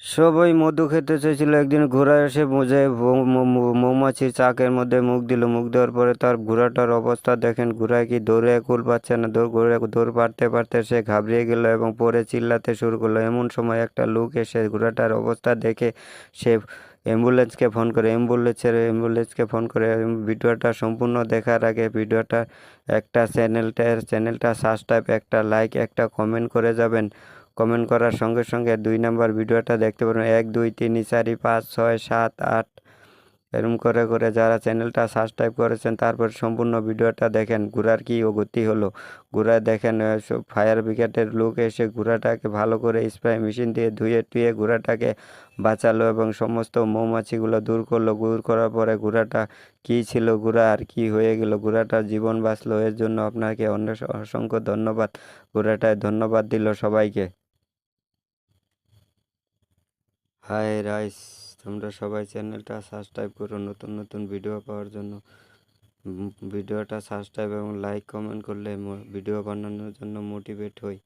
সবাই মধু খেতে চেয়েছিল। একদিন ঘোড়া এসে মজে মৌমাছির চাকের মধ্যে মুখ দিল। মুখ দেওয়ার পরে তার ঘোড়াটার অবস্থা দেখেন। ঘোড়ায় কি দৌড়ে কুল পাচ্ছে না। দৌড় পারতে পারতে সে ঘাবড়িয়ে গেল এবং পরে চিল্লাতে শুরু করলো। এমন সময় একটা লোক এসে ঘোড়াটার অবস্থা দেখে সে অ্যাম্বুলেন্সকে ফোন করে। ভিডিওটা সম্পূর্ণ দেখার আগে ভিডিওটা একটা চ্যানেলটা সাবস্ক্রাইব, একটা লাইক, একটা কমেন্ট করে যাবেন। কমেন্ট করার সঙ্গে সঙ্গে 2 নাম্বার ভিডিওটা দেখতে পারবেন। 1 2 3 4 5 6 7 8 এরকম করে করে যারা চ্যানেলটা সাবস্ক্রাইব করেছেন তারপর সম্পূর্ণ ভিডিওটা দেখেন। ঘোড়ার কী গতি হলো। ঘোড়া দেখেন ফায়ার ব্রিগেডের লোক এসে ঘোড়াটাকে ভালো করে স্প্রে মেশিন দিয়ে ধুয়ে টুয়ে ঘোড়াটাকে বাঁচালো এবং সমস্ত মৌমাছিগুলো দূর করলো। দূর করার পরে ঘোড়াটা কী ছিল, ঘোড়া আর কি হয়ে গেল, ঘোড়াটার জীবন বাঁচলো। এর জন্য আপনাকে অসংখ্য ধন্যবাদ। ঘোড়াটায় ধন্যবাদ দিল সবাইকে। হাই রাইস, তোমরা সবাই চ্যানেলটা সাবস্ক্রাইব করো নতুন নতুন ভিডিও পাওয়ার জন্য। ভিডিওটা সাবস্ক্রাইব এবং লাইক কমেন্ট করলে ভিডিও বানানোর জন্য মোটিভেট হই।